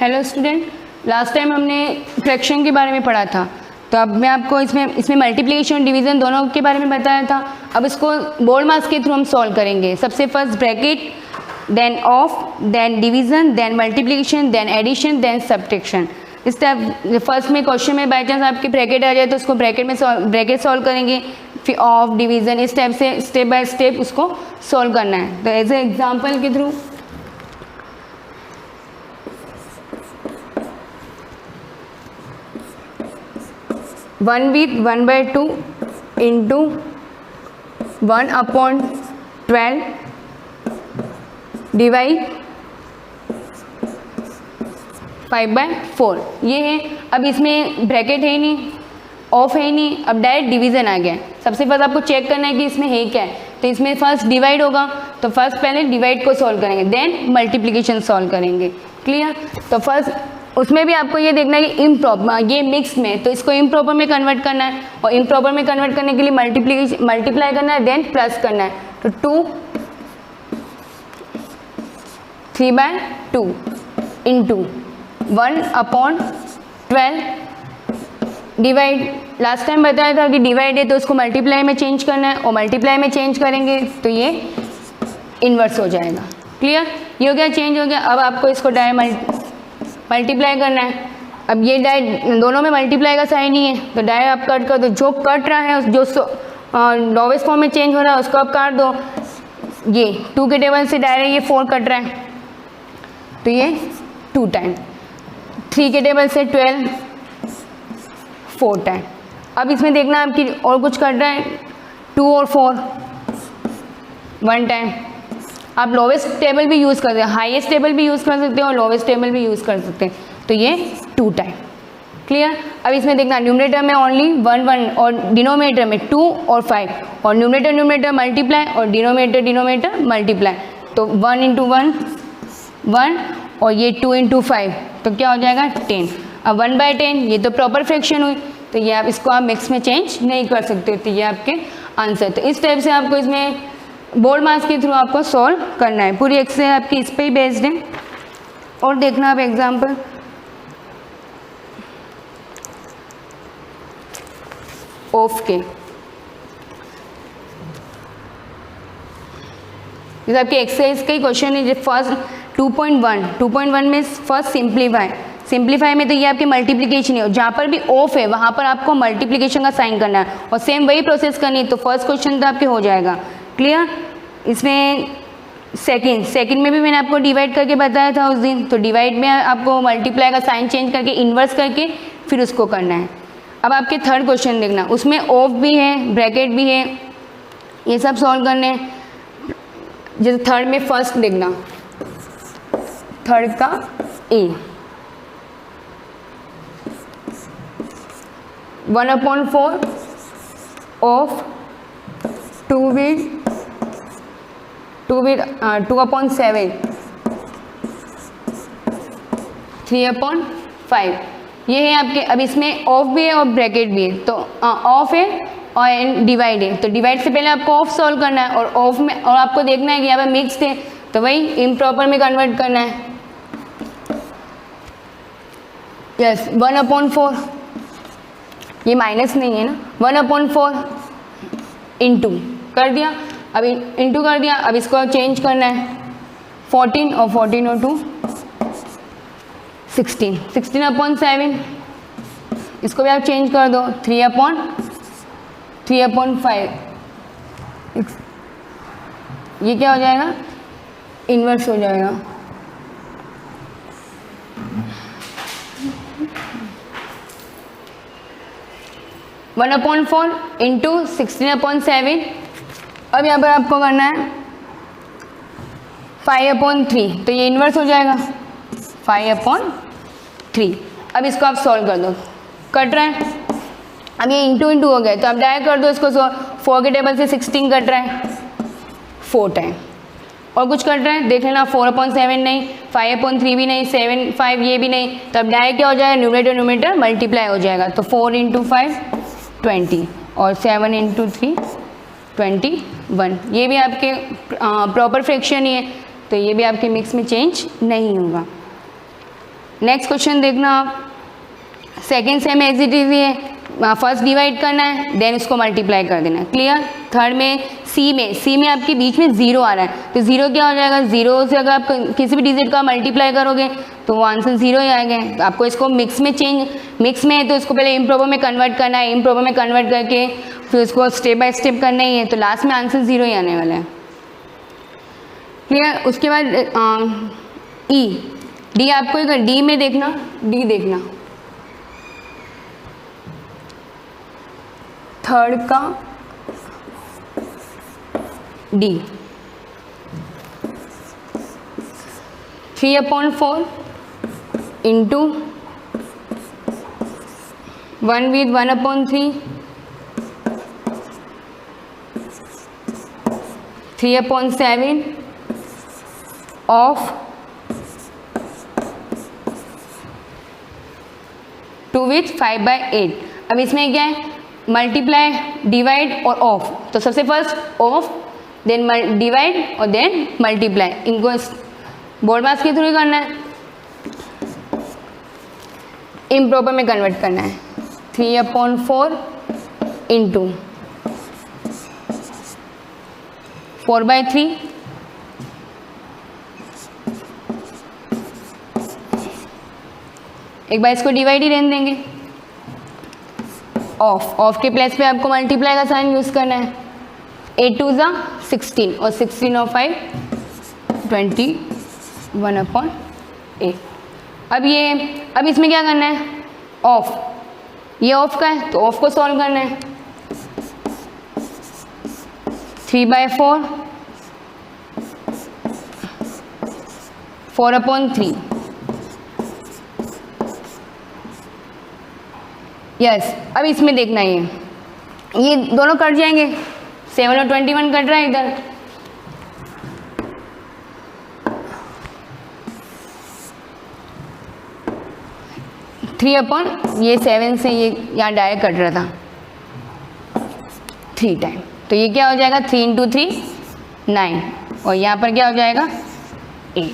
Hello student, last time हमने fraction के बारे में पढ़ा था, तो अब मैं आपको इसमें मल्टीप्लिकेशन डिवीज़न दोनों के बारे में बताया था। अब इसको बोर्ड मास के थ्रू हम सॉल्व करेंगे। सबसे first bracket, then of, then division, then multiplication, then addition, then subtraction. इस टाइप फर्स्ट में क्वेश्चन में बाई चांस आपकी ब्रैकेट आ जाए तो उसको ब्रैकेट सॉल्व करेंगे, फिर ऑफ, डिवीज़न, इस टाइप से स्टेप बाय स्टेप उसको सॉल्व करना है। तो एज ए एग्जाम्पल के थ्रू 1 with 1/2 into 1/12 डिवाइड 5/4 ये है। अब इसमें ब्रैकेट है ही नहीं, ऑफ है ही नहीं, अब डायरेक्ट डिवीज़न आ गया। सबसे फर्स्ट आपको चेक करना है कि इसमें है क्या है, तो इसमें फर्स्ट डिवाइड होगा, तो फर्स्ट पहले डिवाइड को सॉल्व करेंगे, देन मल्टीप्लिकेशन सॉल्व करेंगे। क्लियर? तो फर्स्ट उसमें भी आपको ये देखना है कि इम्प्रॉपर, ये मिक्स में, तो इसको इम्प्रॉपर में कन्वर्ट करना है, और इम्प्रॉपर में कन्वर्ट करने के लिए मल्टीप्लाई करना है, देन प्लस करना है। तो 2 3/2 इंटू 1/12 डिवाइड, लास्ट टाइम बताया था कि डिवाइड है तो उसको मल्टीप्लाई में चेंज करना है, और मल्टीप्लाई में चेंज करेंगे तो ये इन्वर्स हो जाएगा। क्लियर? ये हो गया, चेंज हो गया। अब आपको इसको डायरेक्ट मल्टीप्लाई करना है। अब ये डायरेक्ट दोनों में मल्टीप्लाई का साइन ही है, तो डायरेक्ट आप कट कर दो। जो कट रहा है, जो लोवेस्ट फॉर्म में चेंज हो रहा है उसको आप काट दो। ये 2 के टेबल से डायरेक्ट ये 4 कट रहा है, तो ये 2 टाइम, 3 के टेबल से 12 4 टाइम। अब इसमें देखना आपकी और कुछ कट रहा है, 2 और 4 1 टाइम। आप लोवेस्ट टेबल भी यूज़ कर सकते हैं, हाईएस्ट टेबल भी यूज़ कर सकते हैं, और लोवेस्ट टेबल भी यूज़ कर सकते हैं, तो ये 2 टाइम। क्लियर? अब इसमें देखना न्यूमरेटर में ओनली 1 1 और डिनोमिनेटर में 2 और 5, और न्यूमरेटर मल्टीप्लाई और डिनोमिनेटर मल्टीप्लाई, तो 1 × 1 1 और ये 2 × 5, तो क्या हो जाएगा 10। अब 1/10 ये तो प्रॉपर फ्रैक्शन हुई, तो ये आप इसको आप मिक्स में चेंज नहीं कर सकते, तो ये आपके आंसर। तो इस टाइप से आपको इसमें बोर्ड मास के थ्रू आपको सॉल्व करना है। पूरी एक्सरसाइज आपकी इस पे ही बेस्ड है। और देखना आप एग्जांपल, ऑफ के, जैसे आपके एक्सरसाइज का ही क्वेश्चन है। फर्स्ट 2.1 में फर्स्ट सिंप्लीफाई में तो ये आपकी मल्टीप्लिकेशन है, और जहाँ पर भी ऑफ है वहाँ पर आपको मल्टीप्लिकेशन का साइन करना है, और सेम वही प्रोसेस करनी है, तो फर्स्ट क्वेश्चन तो आपके हो जाएगा। क्लियर? इसमें सेकंड में भी मैंने आपको डिवाइड करके बताया था उस दिन, तो डिवाइड में आपको मल्टीप्लाई का साइन चेंज करके इन्वर्स करके फिर उसको करना है। अब आपके थर्ड क्वेश्चन देखना, उसमें ऑफ भी है, ब्रैकेट भी है, ये सब सॉल्व करने हैं। जैसे थर्ड में फर्स्ट देखना, थर्ड का ए 1/4 ऑफ 2/7 3/5, ये है आपके। अब इसमें ऑफ भी है और ब्रैकेट भी है, तो ऑफ है और डिवाइड है, तो डिवाइड से पहले आपको ऑफ सॉल्व करना है, और ऑफ में और आपको देखना है कि यहाँ पे मिक्स्ड है, तो वही इम्प्रॉपर में कन्वर्ट करना है। यस, 1/4, ये माइनस नहीं है ना, 1/4 इंटू कर दिया, अब इंटू कर दिया। अब इसको चेंज करना है, 14 और 14 और 2 16, 16/7, इसको भी आप चेंज कर दो, 3/5, ये क्या हो जाएगा, इन्वर्स हो जाएगा। One 1/4 into 16/7। अब यहाँ पर आपको करना है 5/3, तो ये इन्वर्स हो जाएगा 5/3। अब इसको आप सॉल्व कर दो, कट रहा है, अब ये इंटू हो गया, तो आप डायरेक्ट कर दो इसको। 4 के टेबल से 16 कट रहा है 4 टाइम, और कुछ कट रहा है देख लेना, 4/7 नहीं, 5/3 भी नहीं, 7/5 ये भी नहीं, तो अब डायरेक्ट क्या हो जाएगा, न्यूमरेटर मल्टीप्लाई हो जाएगा, तो 4 × 5 20, और 7 × 3 21। ये भी आपके प्रॉपर फ्रैक्शन ही है, तो ये भी आपके मिक्स में चेंज नहीं होगा। नेक्स्ट क्वेश्चन देखना आप, second same as it is है, फर्स्ट डिवाइड करना है देन उसको मल्टीप्लाई कर देना है, क्लियर। थर्ड में सी में आपके बीच में जीरो आ रहा है, तो जीरो क्या हो जाएगा, जीरो से अगर आप किसी भी डिजिट का मल्टीप्लाई करोगे तो वो आंसर जीरो ही आएगा। तो आपको इसको मिक्स में है तो इसको पहले इम्प्रॉपर में कन्वर्ट करना है, इम्प्रॉपर में कन्वर्ट करके फिर उसको स्टेप बाय स्टेप करना ही है, तो लास्ट में आंसर जीरो ही आने वाला है, क्लियर। उसके बाद डी आपको एक डी में देखना, डी देखना थर्ड का D 3/4 into 1 with 1/3 3/7 of 2 with 5/8। अब इसमें क्या है, मल्टीप्लाई, डिवाइड और ऑफ, तो सबसे फर्स्ट ऑफ देन डिवाइड और देन मल्टीप्लाई, इनको बोर्ड मास के थ्रू करना है, इम्प्रॉपर में कन्वर्ट करना है। 3/4 इंटू 4/3 एक बार इसको डिवाइड ही रहने देंगे, ऑफ के प्लेस पे आपको मल्टीप्लाई का साइन यूज करना है। 8 2 ज़ा 16 और 16 और 5 21/8। अब इसमें क्या करना है, ऑफ, ये ऑफ का है तो ऑफ को सॉल्व करना है। 3/4 4/3 यस। अब इसमें देखना ये दोनों कट जाएंगे, 7 और 21 कट रहा है इधर, ये 7 से ये यहाँ डायरेक्ट कट रहा था 3 टाइम, तो ये क्या हो जाएगा 3 × 3 9 और यहाँ पर क्या हो जाएगा 8,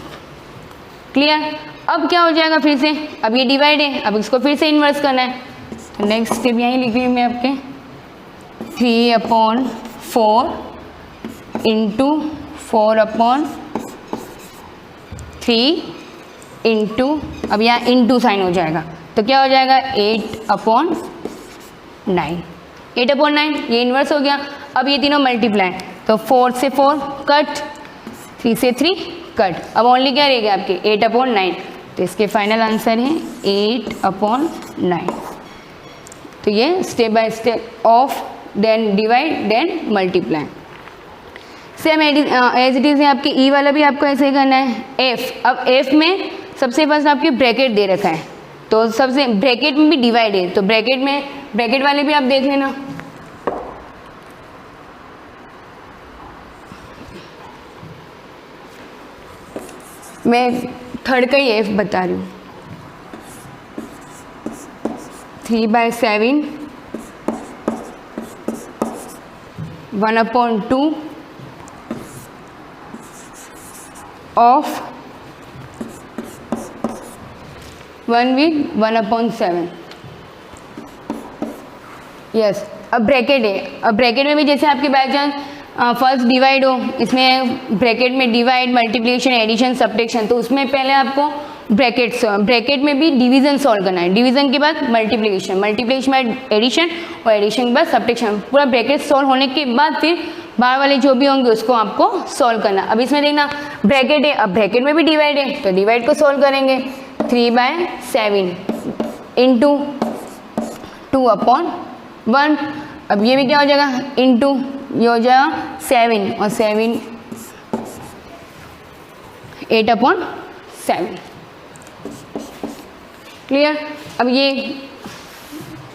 क्लियर। अब क्या हो जाएगा फिर से, अब ये डिवाइड है, अब इसको फिर से इन्वर्स करना है, तो नेक्स्ट स्टेप यहीं लिख रही हूँ मैं आपके 3/4 इंटू 4/3 इंटू, अब यहाँ इंटू साइन हो जाएगा तो क्या हो जाएगा 8/9, 8/9 ये इन्वर्स हो गया। अब ये तीनों मल्टीप्लाई, तो 4 से 4 कट, 3 से 3 कट, अब ओनली क्या रहेगा आपके 8/9, तो इसके फाइनल आंसर है 8/9। तो ये step by step of then divide then multiply, same as it is है। आपके ई वाला भी आपको ऐसे ही करना है। एफ, अब एफ में सबसे फर्स्ट आपके ब्रैकेट दे रखा है, तो सबसे ब्रैकेट में भी डिवाइड है, तो ब्रैकेट वाले भी आप देख लेना। मैं थर्ड का ही एफ बता रही हूँ। 3/7 1/2 ऑफ 1 with 1/7 यस। अब ब्रैकेट है, अब ब्रैकेट में भी जैसे आपके बाय चांस फर्स्ट डिवाइड हो, इसमें ब्रैकेट में डिवाइड, मल्टीप्लिकेशन, एडिशन, सब्ट्रैक्शन, तो उसमें पहले आपको ब्रैकेट में भी डिवीजन सॉल्व करना है, डिवीजन के बाद मल्टीप्लिकेशन, मल्टीप्लिकेशन बाद एडिशन और एडिशन के बाद सब्ट्रैक्शन, पूरा ब्रैकेट सॉल्व होने के बाद फिर बाहर वाले जो भी होंगे उसको आपको सॉल्व करना। अब इसमें देखना ब्रैकेट है, अब ब्रैकेट में भी डिवाइड है तो डिवाइड को सॉल्व करेंगे। 3/7 इंटू 2/1, अब ये भी क्या हो जाएगा इंटू, ये हो जाएगा 7 और 7 8/7, क्लियर। अब ये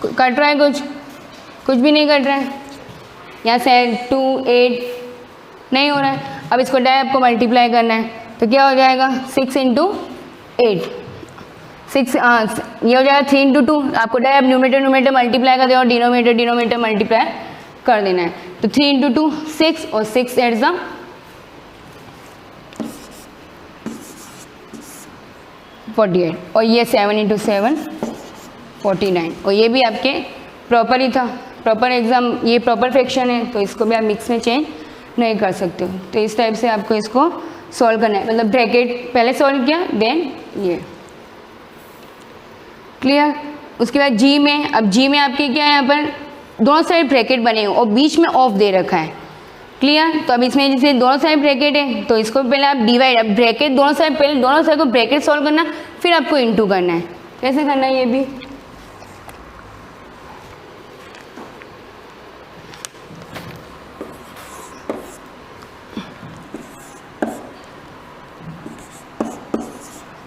कट रहा है, कुछ भी नहीं कट रहा है, यहाँ से 2 8 नहीं हो रहा है। अब इसको डायरेक्ट आपको मल्टीप्लाई करना है, तो क्या हो जाएगा 6 × 8 6, ये हो जाएगा 3 × 2, आपको डायरेक्ट न्यूमरेटर मल्टीप्लाई कर देना और डिनोमिनेटर मल्टीप्लाई कर देना है, तो 3 × 2 6 और 6 8 × 48 और ये 7 × 7 49 और ये भी आपके प्रॉपर ही था, प्रॉपर एग्ज़ाम, ये प्रॉपर फ्रैक्शन है तो इसको भी आप मिक्स में चेंज नहीं कर सकते हो। तो इस टाइप से आपको इसको सॉल्व करना है, मतलब ब्रैकेट पहले सॉल्व किया देन ये क्लियर। उसके बाद जी में, अब जी में आपके क्या है, यहाँ पर दोनों साइड ब्रैकेट बने हैं और बीच में ऑफ दे रखा है क्लियर। तो अब इसमें जैसे दोनों साइड ब्रैकेट है तो इसको पहले आप डिवाइड, अब ब्रैकेट दोनों साइड, पहले दोनों साइड को ब्रैकेट सॉल्व करना, फिर आपको इनटू करना है। कैसे करना है ये भी,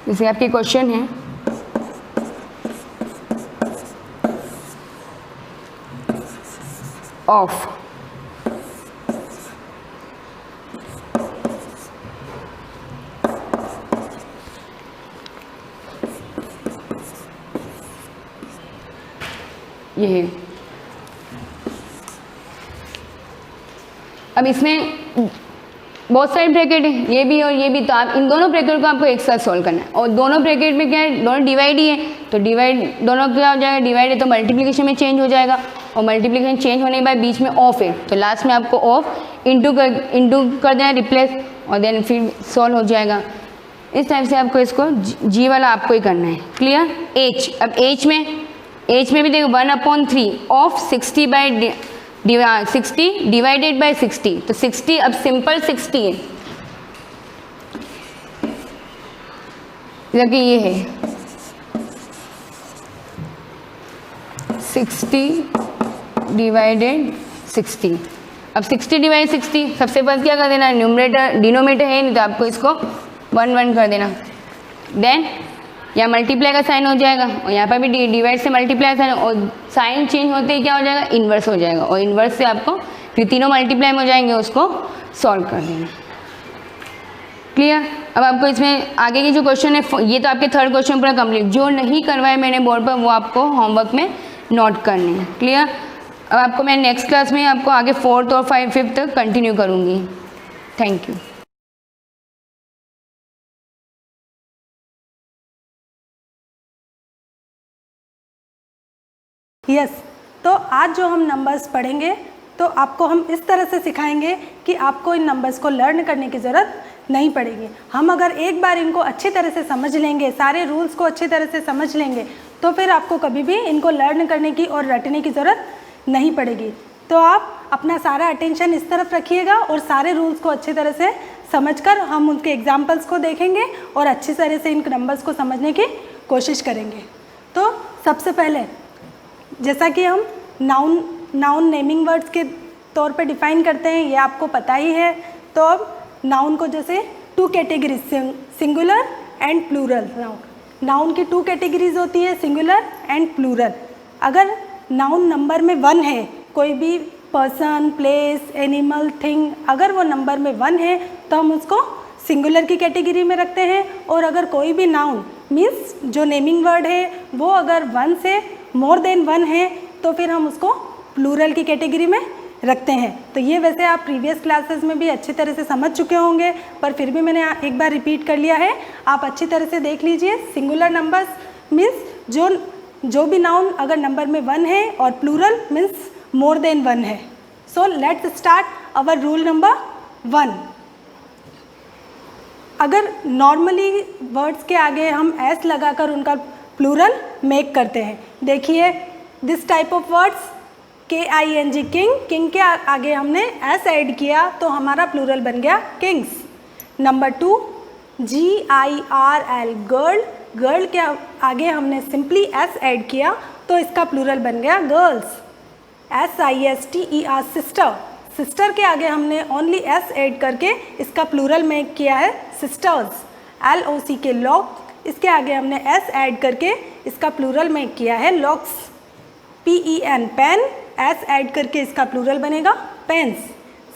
जैसे आपके क्वेश्चन है ऑफ ये है। अब इसमें बहुत सारे ब्रैकेट है, ये भी और ये भी, तो आप इन दोनों ब्रैकेट को आपको एक साथ सॉल्व करना है और दोनों ब्रैकेट में क्या है, दोनों डिवाइड ही है तो डिवाइड दोनों क्या हो जाएगा, डिवाइड है तो मल्टीप्लिकेशन में चेंज हो जाएगा और मल्टीप्लिकेशन चेंज होने के बाद बीच में ऑफ है तो लास्ट में आपको ऑफ इंटू कर देना, रिप्लेस, और देन फिर सॉल्व हो जाएगा। इस टाइप से आपको इसको जी वाला आपको ही करना है क्लियर। एच, अब एच में भी देखो 1/3 ऑफ 60 डिवाइडेड बाय 60, तो 60 अब सिंपल 60 है, जबकि ये है 60 डिवाइडेड 60। अब 60 डिवाइड 60 सबसे पहले क्या कर देना, न्यूमरेटर डिनोमिनेटर है नहीं तो आपको इसको 1 कर देना, देन यहाँ मल्टीप्लाई का साइन हो जाएगा और यहाँ पर भी डिवाइड से मल्टीप्लाई साइन, और साइन चेंज होते ही क्या हो जाएगा, इन्वर्स हो जाएगा और इन्वर्स से आपको फिर तीनों मल्टीप्लाई में हो जाएंगे, उसको सॉल्व कर देना क्लियर। अब आपको इसमें आगे के जो क्वेश्चन है, ये तो आपके थर्ड क्वेश्चन पूरा कंप्लीट, जो नहीं करवाए मैंने बोर्ड पर वो आपको होमवर्क में नोट करने हैं क्लियर। अब आपको मैं नेक्स्ट क्लास में आपको आगे 4th और 5th तक कंटिन्यू करूँगी। Thank you. यस तो आज जो हम नंबर्स पढ़ेंगे तो आपको हम इस तरह से सिखाएंगे कि आपको इन नंबर्स को लर्न करने की ज़रूरत नहीं पड़ेगी। हम अगर एक बार इनको अच्छी तरह से समझ लेंगे, सारे रूल्स को अच्छी तरह से समझ लेंगे, तो फिर आपको कभी भी इनको लर्न करने की और रटने की ज़रूरत नहीं पड़ेगी। तो आप अपना सारा अटेंशन इस तरफ रखिएगा और सारे रूल्स को अच्छी तरह से समझकर हम उनके एग्जाम्पल्स को देखेंगे और अच्छी तरह से इन नंबर्स को समझने की कोशिश करेंगे। तो सबसे पहले जैसा कि हम नाउन नेमिंग वर्ड्स के तौर पे डिफ़ाइन करते हैं, ये आपको पता ही है। तो अब नाउन को जैसे 2 categories, singular and plural. Noun की 2 कैटेगरीज होती है, सिंगुलर एंड प्लूरल। अगर नाउन नंबर में 1 है, कोई भी पर्सन, प्लेस, एनिमल, थिंग, अगर वो नंबर में 1 है तो हम उसको सिंगुलर की कैटेगरी में रखते हैं। और अगर कोई भी नाउन मीन्स जो नेमिंग वर्ड है वो अगर 1 से मोर देन 1 है तो फिर हम उसको प्लूरल की कैटेगरी में रखते हैं। तो ये वैसे आप प्रीवियस क्लासेस में भी अच्छी तरह से समझ चुके होंगे, पर फिर भी मैंने एक बार रिपीट कर लिया है, आप अच्छी तरह से देख लीजिए। सिंगुलर नंबर्स मीन्स जो भी नाउन अगर नंबर में 1 है और प्लूरल मीन्स मोर देन 1 है। So let's start our rule number 1। अगर नॉर्मली वर्ड्स के आगे हम एस लगाकर उनका प्लूरल मेक करते हैं, देखिए this type of words KING king के आगे हमने एस ऐड किया तो हमारा प्लूरल बन गया किंग्स। नंबर 2 GIRL गर्ल के आगे हमने सिंपली एस ऐड किया तो इसका प्लूरल बन गया गर्ल्स। SISTER सिस्टर के आगे हमने ओनली एस ऐड करके इसका प्लूरल मेक किया है सिस्टर्स। LOCK लॉक, इसके आगे हमने एस ऐड करके इसका प्लूरल मेक किया है locks. PEN pen, S add करके इसका प्लूरल बनेगा पेन्स।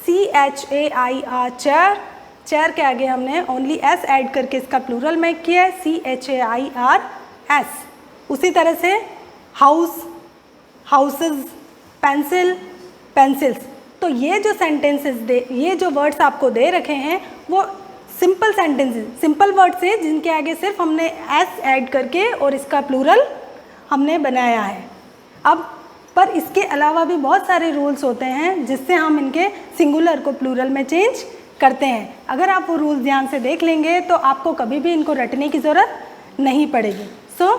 CHAIR चेयर के आगे हमने ओनली एस ऐड करके इसका प्लूरल मेक किया है CHAIRS। उसी तरह से हाउस, हाउसेस, पेंसिल, पेंसिल्स। तो ये जो सेंटेंसेस ये जो वर्ड्स आपको दे रखे हैं वो सिंपल सेंटेंसेस, सिंपल वर्ड्स है जिनके आगे सिर्फ हमने एस ऐड करके और इसका प्लूरल हमने बनाया है। अब पर इसके अलावा भी बहुत सारे रूल्स होते हैं जिससे हम इनके सिंगुलर को प्लूरल में चेंज करते हैं। अगर आप वो रूल्स ध्यान से देख लेंगे तो आपको कभी भी इनको रटने की ज़रूरत नहीं पड़ेगी। So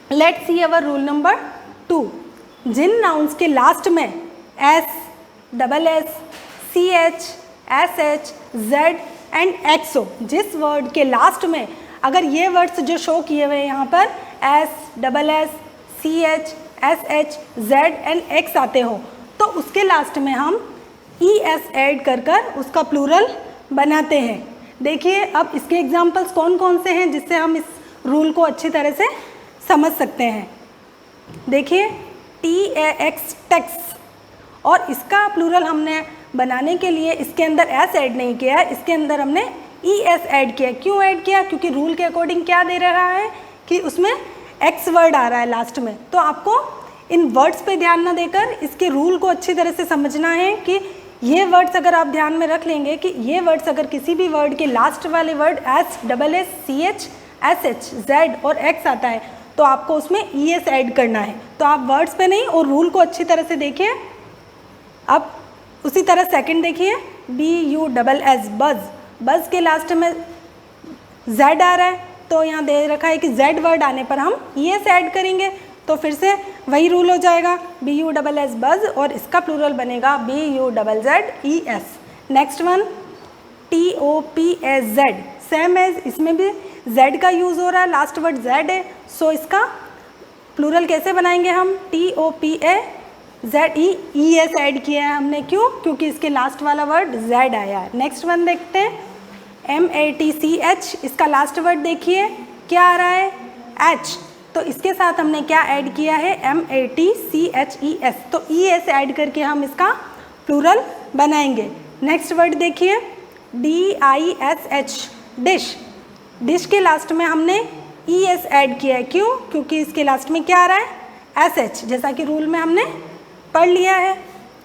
let's see our rule number 2। जिन नाउन्स के लास्ट में S, double S, C H, S H, Z and X हो, जिस वर्ड के लास्ट में अगर ये वर्ड्स जो शो किए हुए हैं यहाँ पर S, double S, C H, S H, Z and X आते हो, तो उसके लास्ट में हम ई एस ऐड कर कर उसका प्लूरल बनाते हैं। देखिए अब इसके एग्जाम्पल्स कौन कौन से हैं जिससे हम इस रूल को अच्छी तरह से समझ सकते हैं। देखिए TAX टैक्स, और इसका प्लूरल हमने बनाने के लिए इसके अंदर एस ऐड नहीं किया है, इसके अंदर हमने ES ऐड किया। क्यों ऐड किया? क्योंकि रूल के अकॉर्डिंग क्या दे रहा है कि उसमें एक्स वर्ड आ रहा है लास्ट में। तो आपको इन वर्ड्स पे ध्यान ना देकर इसके रूल को अच्छी तरह से समझना है कि ये वर्ड्स अगर आप ध्यान में रख लेंगे कि ये वर्ड्स अगर किसी भी वर्ड के लास्ट वाले word S, double S, C H, S H, Z और एक्स आता है तो आपको उसमें ES ऐड करना है। तो आप वर्ड्स पे नहीं और रूल को अच्छी तरह से देखिए। अब उसी तरह सेकंड देखिए BUSS बज, बज के लास्ट में जेड आ रहा है तो यहाँ दे रखा है कि जेड वर्ड आने पर हम ES ऐड करेंगे। तो फिर से वही रूल हो जाएगा BUSS बज और इसका प्लूरल बनेगा BUZZES। Next one TOPAZ, same as इसमें भी Z का यूज़ हो रहा है, लास्ट वर्ड Z है, सो इसका प्लूरल कैसे बनाएंगे हम TOPAZE, ES ऐड किया है हमने। क्यों? क्योंकि इसके लास्ट वाला वर्ड Z आया है। नेक्स्ट वन देखते हैं MATCH, इसका लास्ट वर्ड देखिए क्या आ रहा है H, तो इसके साथ हमने क्या ऐड किया है MATCHES, तो ES ऐड करके हम इसका प्लूरल बनाएंगे। नेक्स्ट वर्ड देखिए DISH, डिश, डिश के लास्ट में हमने ES ऐड किया है। क्यों? क्योंकि इसके लास्ट में क्या आ रहा है SH, जैसा कि रूल में हमने पढ़ लिया है।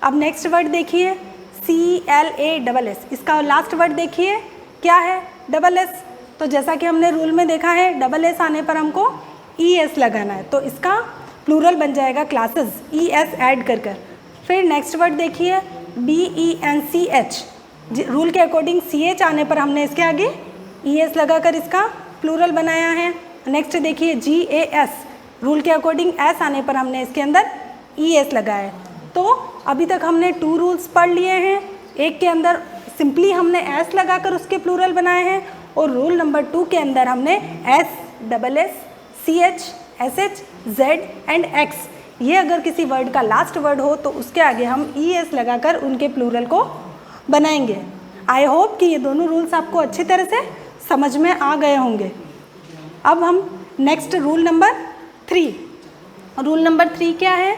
अब नेक्स्ट वर्ड देखिए CLASS, इसका लास्ट वर्ड देखिए क्या है डबल एस, तो जैसा कि हमने रूल में देखा है डबल एस आने पर हमको ES लगाना है, तो इसका प्लूरल बन जाएगा क्लासेस, ES ऐड कर कर। फिर नेक्स्ट वर्ड देखिए BENCH, रूल के अकॉर्डिंग CH आने पर हमने इसके आगे ES लगाकर इसका प्लूरल बनाया है। नेक्स्ट देखिए GAS, रूल के अकॉर्डिंग S आने पर हमने इसके अंदर ES लगाया है। तो अभी तक हमने 2 रूल्स पढ़ लिए हैं, एक के अंदर सिंपली हमने S लगाकर उसके प्लूरल बनाए हैं और रूल नंबर 2 के अंदर हमने S, double S, CH, SH, Z and X, ये अगर किसी वर्ड का लास्ट वर्ड हो तो उसके आगे हम ES लगाकर उनके प्लूरल को बनाएंगे। आई होप कि ये दोनों रूल्स आपको अच्छी तरह से समझ में आ गए होंगे। अब हम next rule number 3, rule number 3 क्या है?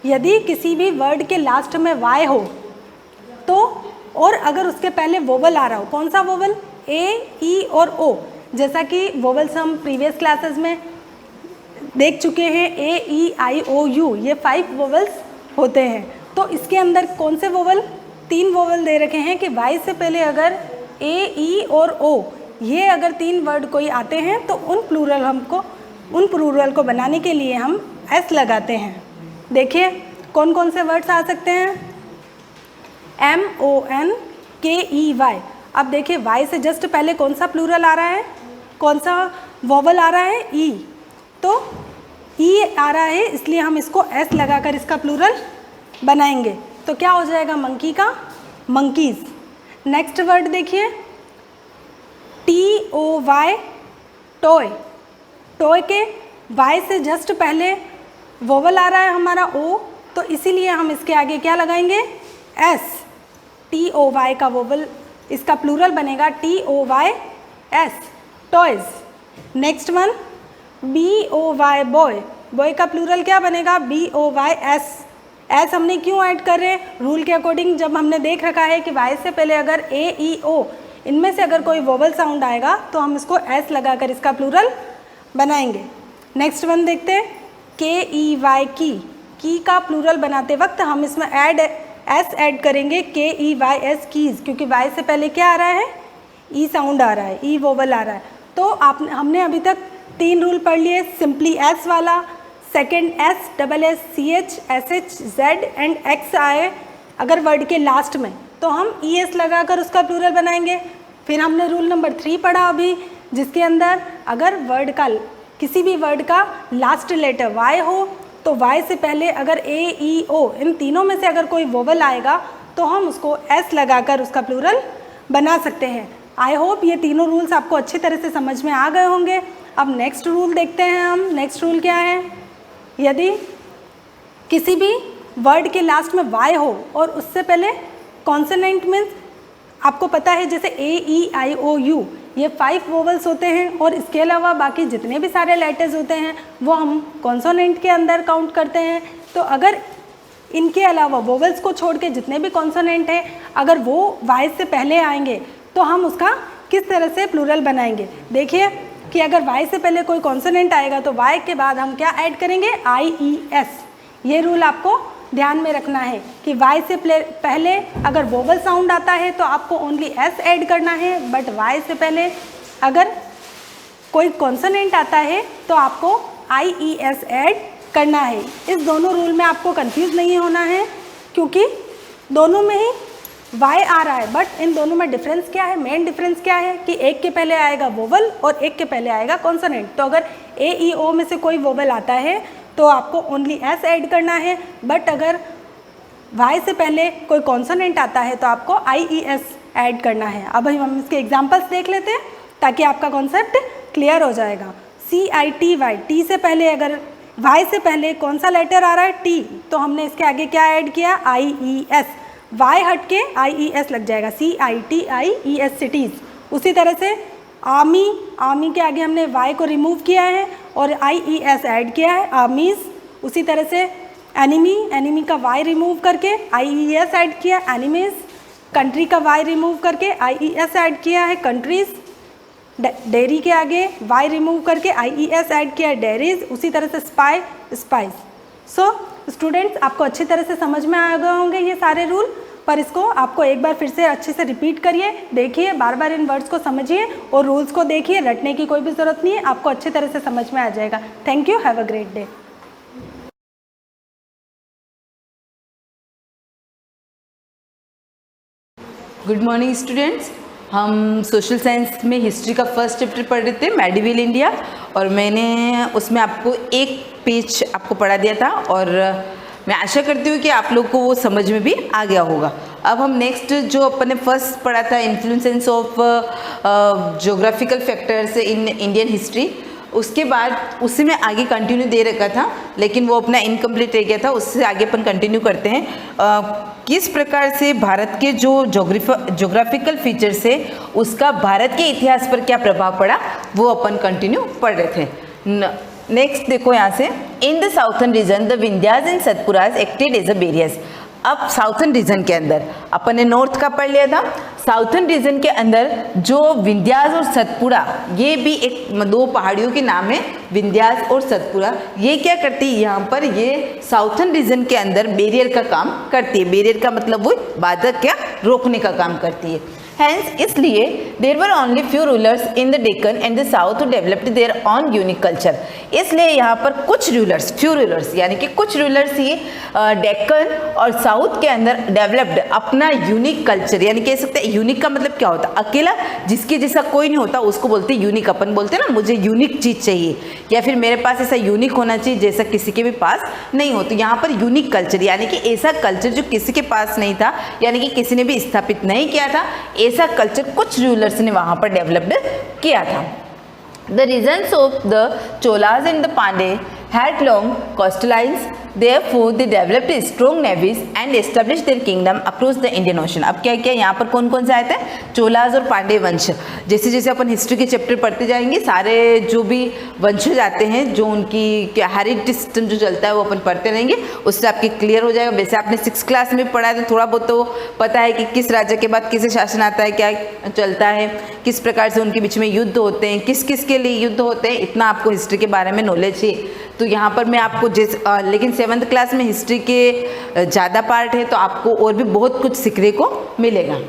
यदि किसी भी वर्ड के लास्ट में Y हो तो, और अगर उसके पहले वोवल आ रहा हो, कौन सा वोवल? A, E और O, जैसा कि वोवल्स हम प्रीवियस क्लासेस में देख चुके हैं, A, E, I, O, U, ये 5 वोवल्स होते हैं। तो इसके अंदर कौन से वोवल? 3 वोवल दे रखे हैं कि Y से पहले अगर A, E और O, ये अगर 3 वर्ड कोई आते हैं तो उन प्लूरल को बनाने के लिए हम S लगाते हैं। देखिए कौन कौन से वर्ड्स आ सकते हैं MONKEY। अब देखिए Y से जस्ट पहले कौन सा प्लूरल आ रहा है, कौन सा वोवल आ रहा है? E, तो E आ रहा है इसलिए हम इसको S लगाकर इसका प्लूरल बनाएंगे। तो क्या हो जाएगा मंकी का मंकीज़। नेक्स्ट वर्ड देखिए TOY, टॉय, टॉय के Y से जस्ट पहले वोवल आ रहा है हमारा O, तो इसीलिए हम इसके आगे क्या लगाएंगे S, TOY का वोवल, इसका प्लूरल बनेगा TOYS, toys. Next one BOY, boy, boy का प्लूरल क्या बनेगा BOYS। एस हमने क्यों ऐड कर रहे हैं? रूल के अकॉर्डिंग जब हमने देख रखा है कि Y से पहले अगर A, E, O इनमें से अगर कोई वोवल साउंड आएगा तो हम इसको S लगाकर इसका प्लूरल बनाएंगे। नेक्स्ट वन देखते हैं KEY, की का प्लूरल बनाते वक्त हम इसमें S ऐड करेंगे KEYS, कीज़, क्योंकि Y से पहले क्या आ रहा है ई साउंड आ रहा है, ई वोवल आ रहा है। तो हमने अभी तक 3 रूल पढ़ लिए, सिंपली एस वाला, second S, double S, C H, S H, Z and X आए अगर वर्ड के लास्ट में तो हम ई एस लगा उसका प्लूरल बनाएंगे। फिर हमने रूल नंबर 3 पढ़ा अभी, जिसके अंदर अगर वर्ड का किसी भी वर्ड का लास्ट लेटर वाई हो तो वाई से पहले अगर ए, ई, ओ इन तीनों में से अगर कोई वोवल आएगा तो हम उसको एस लगाकर उसका प्लूरल बना सकते हैं। आई होप ये तीनों रूल्स आपको अच्छी तरह से समझ में आ गए होंगे। अब नेक्स्ट रूल देखते हैं हम। नेक्स्ट रूल क्या है, यदि किसी भी वर्ड के लास्ट में वाई हो और उससे पहले कॉन्सोनेंट मीन्स आपको पता है जैसे ए, ई, आई, ओ, यू, ये 5 वोवल्स होते हैं और इसके अलावा बाकी जितने भी सारे लेटर्स होते हैं वो हम कॉन्सोनेंट के अंदर काउंट करते हैं। तो अगर इनके अलावा वोवल्स को छोड़ के जितने भी कॉन्सोनेंट हैं अगर वो वाई से पहले आएंगे तो हम उसका किस तरह से प्लूरल बनाएंगे। देखिए कि अगर वाई से पहले कोई कॉन्सोनेंट आएगा तो वाई के बाद हम क्या ऐड करेंगे, आई, ई, एस। ये रूल आपको ध्यान में रखना है कि वाई से पहले अगर वोवल साउंड आता है तो आपको ओनली एस ऐड करना है, बट वाई से पहले अगर कोई कॉन्सोनेंट आता है तो आपको आई, ई, एस ऐड करना है। इस दोनों रूल में आपको कंफ्यूज नहीं होना है क्योंकि दोनों में ही वाई आ रहा है, बट इन दोनों में डिफरेंस क्या है, मेन डिफरेंस क्या है कि एक के पहले आएगा वोवल और एक के पहले आएगा कॉन्सोनेंट। तो अगर ए, ई, ओ में से कोई वोवल आता है तो आपको ओनली एस ऐड करना है, बट अगर वाई से पहले कोई कॉन्सोनेंट आता है तो आपको आई, ई, एस ऐड करना है। अब हम इसके एग्जांपल्स देख लेते हैं ताकि आपका कॉन्सेप्ट क्लियर हो जाएगा। सी, आई, टी, वाई, टी से पहले अगर वाई से पहले कौन सा लेटर आ रहा है, टी, तो हमने इसके आगे क्या ऐड किया, आई, ई, एस। वाई हट के आई, ई, एस लग जाएगा, सी, आई, टी, आई, ई, एस, सिटीज़। उसी तरह से आर्मी, आर्मी के आगे हमने वाई को रिमूव किया है और आई, ई, एस ऐड किया है, आर्मीज़। उसी तरह से एनिमी, एनिमी का वाई रिमूव करके आई, ई, एस ऐड किया, एनिमीज़। कंट्री का वाई रिमूव करके आई, ई, एस ऐड किया है, कंट्रीज़। डेयरी के आगे वाई रिमूव करके आई, ई, एस ऐड किया है, डेयरीज़। उसी तरह से स्पाई, स्पाइस। सो स्टूडेंट्स आपको अच्छी तरह से समझ में आ गए होंगे ये सारे रूल, पर इसको आपको एक बार फिर से अच्छे से रिपीट करिए, देखिए, बार बार इन वर्ड्स को समझिए और रूल्स को देखिए। रटने की कोई भी ज़रूरत नहीं है, आपको अच्छी तरह से समझ में आ जाएगा। Thank you, have a great day. Good morning students. हम सोशल साइंस में हिस्ट्री का फर्स्ट चैप्टर पढ़ रहे थे, मेडिवल इंडिया, और मैंने उसमें आपको एक पेज आपको पढ़ा दिया था और मैं आशा करती हूँ कि आप लोग को वो समझ में भी आ गया होगा। अब हम नेक्स्ट जो अपन ने फर्स्ट पढ़ा था, influence of geographical factors in Indian history, उसके बाद उसी में आगे कंटिन्यू दे रखा था लेकिन वो अपना इनकम्प्लीट रह गया था, उससे आगे अपन कंटिन्यू करते हैं। किस प्रकार से भारत के जो ज्योग्राफिकल फीचर्स है उसका भारत के इतिहास पर क्या प्रभाव पड़ा वो अपन कंटिन्यू पढ़ रहे थे। नेक्स्ट देखो यहाँ से, in the southern region the Vindhyas and Satpuras acted as a barriers. अब साउथर्न रीजन के अंदर अपन ने नॉर्थ का पढ़ लिया था, साउथर्न रीजन के अंदर जो विंध्यास और सतपुड़ा, ये भी एक 2 पहाड़ियों के नाम है, विंध्यास और सतपुड़ा। ये क्या करती है यहाँ पर, ये साउथर्न रीजन के अंदर बैरियर का काम करती है। बैरियर का मतलब वो बाधक क्या, रोकने का काम करती है। Hence, इसलिए there were only few rulers in the Deccan and the south developed their own unique culture. इसलिए यहाँ पर कुछ रूलर्स, फ्यू रूलर्स यानी कि कुछ रूलर्स ही डेक्कन और साउथ के अंदर डेवलप्ड अपना यूनिक कल्चर, यानी कह सकते हैं यूनिक का मतलब क्या होता है, अकेला जिसके जैसा कोई नहीं होता उसको बोलते हैं यूनिक। अपन बोलते हैं ना मुझे यूनिक चीज़ चाहिए या फिर मेरे पास ऐसा यूनिक होना चाहिए जैसा किसी के भी पास नहीं हो। तो यहाँ पर यूनिक कल्चर यानी कि ऐसा कल्चर जो किसी के पास नहीं था, यानी कि किसी ने भी स्थापित नहीं किया था, ऐसा कल्चर कुछ रूलर्स ने वहां पर डेवलप्ड किया था। The regions of the Cholas and the Pandyas had long coastlines, therefore they developed strong navies and established their kingdom across the Indian Ocean। अब क्या क्या यहाँ पर कौन कौन से आए थे, चोलास और पांडे वंश। जैसे जैसे अपन हिस्ट्री के चैप्टर पढ़ते जाएंगे सारे जो भी वंशज आते हैं, जो उनकी हेरिटेज सिस्टम जो चलता है वो अपन पढ़ते रहेंगे, उससे आपके क्लियर हो जाएगा। वैसे आपने 6th क्लास में पढ़ा है तो थोड़ा बहुत तो पता है कि किस राज्य के बाद किसे शासन आता है, क्या चलता है, किस प्रकार से उनके बीच में युद्ध होते हैं, किस किस के लिए युद्ध होते हैं, इतना आपको हिस्ट्री के बारे में नॉलेज है। तो यहाँ पर मैं आपको लेकिन 7th क्लास में हिस्ट्री के ज़्यादा पार्ट है तो आपको और भी बहुत कुछ सीखने को मिलेगा।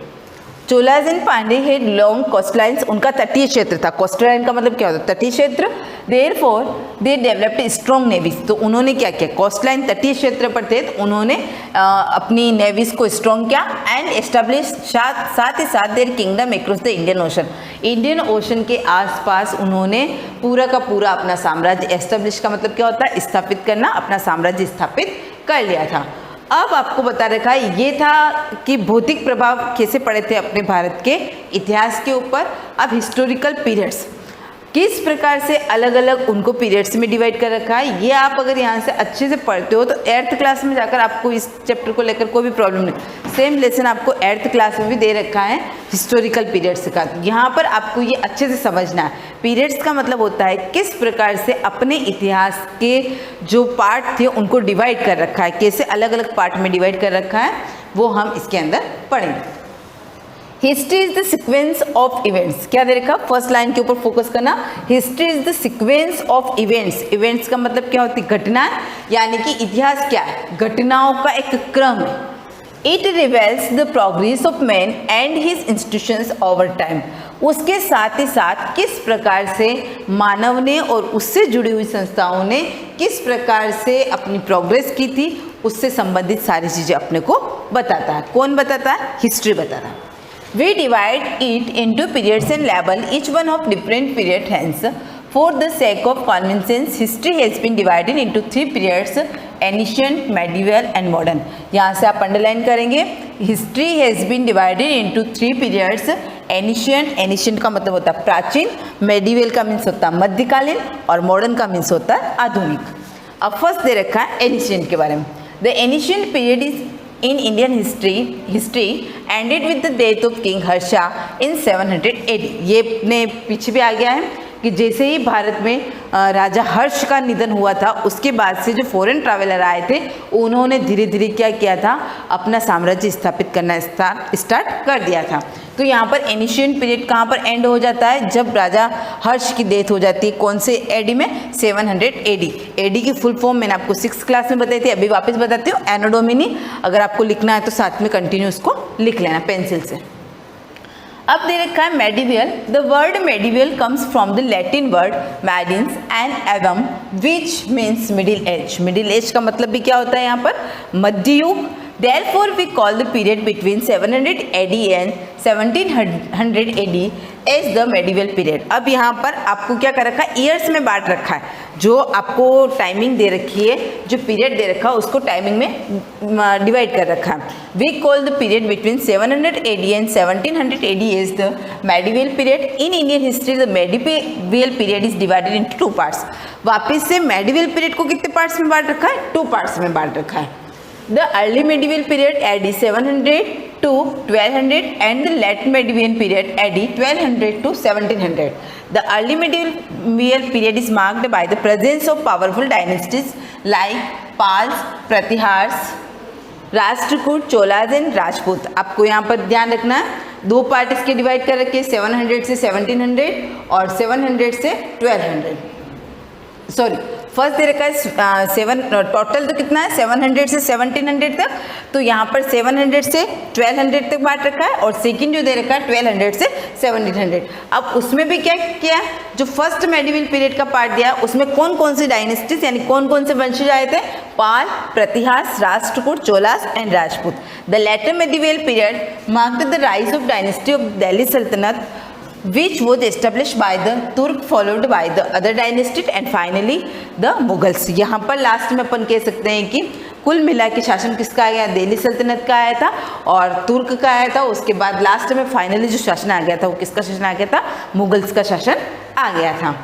Cholas and Pandyas had long coastlines, उनका तटीय क्षेत्र था। कोस्टलाइन का मतलब क्या होता है? तटीय क्षेत्र। Therefore they developed strong navies, तो उन्होंने क्या किया? कोस्टलाइन तटीय क्षेत्र पर थे तो उन्होंने अपनी नेवीज को स्ट्रॉन्ग किया एंड एस्टेब्लिश, साथ ही साथ there kingdom across the Indian ocean, Indian ocean के आसपास उन्होंने पूरा का पूरा अपना साम्राज्य, एस्टेब्लिश का मतलब क्या होता है? स्थापित करना, अपना साम्राज्य स्थापित कर लिया था। अब आपको बता रखा है ये था कि भौतिक प्रभाव कैसे पड़े थे अपने भारत के इतिहास के ऊपर। अब हिस्टोरिकल पीरियड्स किस प्रकार से अलग अलग उनको पीरियड्स में डिवाइड कर रखा है, ये आप अगर यहाँ से अच्छे से पढ़ते हो तो 8th क्लास में जाकर आपको इस चैप्टर को लेकर कोई भी प्रॉब्लम नहीं। सेम लेसन आपको 8th क्लास में भी दे रखा है हिस्टोरिकल पीरियड्स का। यहाँ पर आपको ये अच्छे से समझना है। पीरियड्स का मतलब होता है किस प्रकार से अपने इतिहास के जो पार्ट थे उनको डिवाइड कर रखा है, कैसे अलग अलग पार्ट में डिवाइड कर रखा है, वो हम इसके अंदर पढ़ेंगे। History is the sequence of events, क्या दे रखा? फर्स्ट लाइन के ऊपर फोकस करना। History is the sequence of events, events का मतलब क्या होती है? घटना, यानी कि इतिहास क्या है? घटनाओं का एक क्रम है। It reveals the progress of man and his institutions over time, उसके साथ ही साथ किस प्रकार से मानव ने और उससे जुड़ी हुई संस्थाओं ने किस प्रकार से अपनी प्रोग्रेस की थी, उससे संबंधित सारी चीज़ें अपने को बताता है। कौन बताता है? हिस्ट्री बताता है। We divide it into periods and label each one of different period. Hence, for the sake of convenience, history has been divided into 3 periods: ancient, medieval, and modern. यहाँ से आप अंडरलाइन करेंगे, history has been divided into 3 periods: ancient, ancient का मतलब होता है प्राचीन, medieval का मीन्स होता है मध्यकालीन, और modern का मीन्स होता है आधुनिक। अब फर्स्ट दे रखा है ancient के बारे में। The ancient period is in Indian history ended with the death of King Harsha in 700 AD। ये अपने पीछे भी आ गया है कि जैसे ही भारत में राजा हर्ष का निधन हुआ था, उसके बाद से जो फॉरेन ट्रैवलर आए थे उन्होंने धीरे धीरे क्या किया था? अपना साम्राज्य स्थापित करना स्टार्ट कर दिया था। तो यहाँ पर एनिशियंट पीरियड कहाँ पर एंड हो जाता है? जब राजा हर्ष की डेथ हो जाती है। कौन से एडी में? 700 एडी। एडी की फुल फॉर्म मैंने आपको 6th क्लास में बताई थी, अभी वापस बताती हूँ, एनो डोमिनी। अगर आपको लिखना है तो साथ में कंटिन्यू उसको लिख लेना पेंसिल से। अब दे रखा है medieval. The word medieval comes from the Latin word medius and aevum which means middle age. Middle age का मतलब भी क्या होता है यहाँ पर? मध्य युग। Therefore, we call the period between 700 AD and 1700 AD as the medieval period। अब यहाँ पर आपको क्या कर रखा है? ईयर्स में बांट रखा है। जो आपको टाइमिंग दे रखी है, जो पीरियड दे रखा है, उसको टाइमिंग में डिवाइड कर रखा है। We call the period between 700 AD and 1700 AD as the medieval period। In Indian history, the medieval period is divided into 2 parts। वापिस से medieval period को कितने पार्ट्स में बांट रखा है? 2 पार्ट्स में बांट रखा है। The early medieval period AD 700 to 1200 and the late medieval period AD 1200 to 1700। The early medieval period is marked by the presence of powerful dynasties like Pals, Pratihars, Rashtrakuta, Cholas and Rajput. आपको यहाँ पर ध्यान रखना है, 2 पार्ट इसके डिवाइड कर रखे, 700 से 1700 और 700 से 1200। सॉरी, फर्स्ट दे रखा है 7, टोटल तो कितना है? 700 से 1700 तक। तो यहाँ पर 700 से 1200 तक बांट रखा है, और सेकंड जो दे रखा है 1200 से 1700। अब उसमें भी क्या किया? जो फर्स्ट मेडिवल पीरियड का पार्ट दिया, उसमें कौन कौन सी डायनेस्टीज यानी कौन कौन से वंशज आए थे? Pala, Pratiharas, Rashtrakuta, Cholas and Rajput. The later medieval period marked the rise of dynasty of Delhi Sultanate which was established by the Turk followed by the other dynasty and finally the Mughals। यहाँ पर लास्ट में अपन कह सकते हैं कि कुल मिला के शासन किसका आ गया? दिल्ली सल्तनत का आया था और तुर्क का आया था। उसके बाद लास्ट में फाइनली जो शासन आ गया था वो किसका शासन आ गया था? मुगल्स का शासन आ गया था।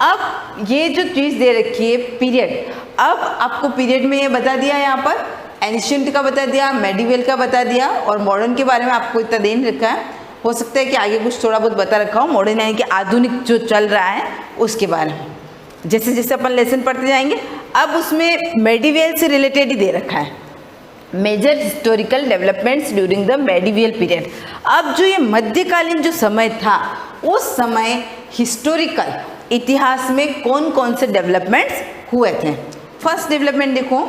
अब ये जो चीज़ दे रखी है पीरियड, अब आपको पीरियड में ये बता दिया, यहाँ पर एंशिएंट का बता दिया, मेडिवल का बता दिया, और मॉडर्न के बारे में आपको इतना देन रखा है। हो सकता है कि आगे कुछ थोड़ा बहुत बता रखा हो, मॉडर्न यानी कि आधुनिक जो चल रहा है उसके बारे में, जैसे जैसे अपन लेसन पढ़ते जाएंगे। अब उसमें मेडिवल से रिलेटेड ही दे रखा है, major historical developments during the medieval period. अब जो ये मध्यकालीन जो समय था, उस समय हिस्टोरिकल इतिहास में कौन कौन से डेवलपमेंट्स हुए थे? फर्स्ट डेवलपमेंट देखो,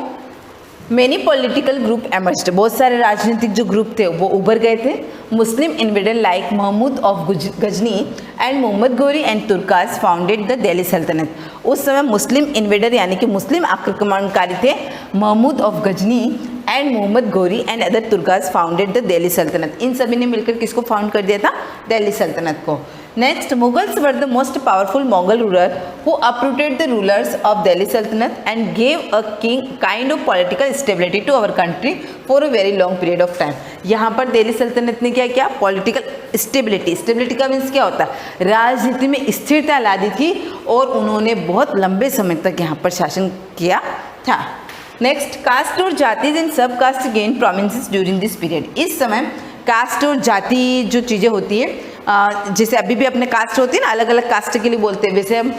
मैनी पॉलिटिकल ग्रुप एमर्ज्ड, बहुत सारे राजनीतिक जो ग्रुप थे वो उभर गए थे। Muslim invader like Mahmud of Ghazni and Mohammad Ghori and Turks founded the Delhi Sultanate. उस समय मुस्लिम इन्वेडर यानी कि मुस्लिम आक्रमणकारी थे Mahmud of Ghazni and Mohammad Ghori and other Turks founded the Delhi Sultanate. इन सभी ने मिलकर किसको फाउंड कर दिया था? दिल्ली सल्तनत को। Next, Mughals were the most powerful Mogul ruler who uprooted the rulers of Delhi Sultanate and gave a kind of political stability to our country for a very long period of time. यहाँ पर दिल्ली सल्तनत ने क्या किया? Political stability, stability का means क्या होता है? राजनीति में स्थिरता ला दी थी और उन्होंने बहुत लंबे समय तक यहाँ पर शासन किया था। नेक्स्ट, कास्ट और जाति and subcaste gain prominence during this period. इस समय कास्ट और जाति जो चीज़ें होती है, जैसे अभी भी अपने कास्ट होती है ना, अलग अलग कास्ट के लिए बोलते हैं। वैसे हम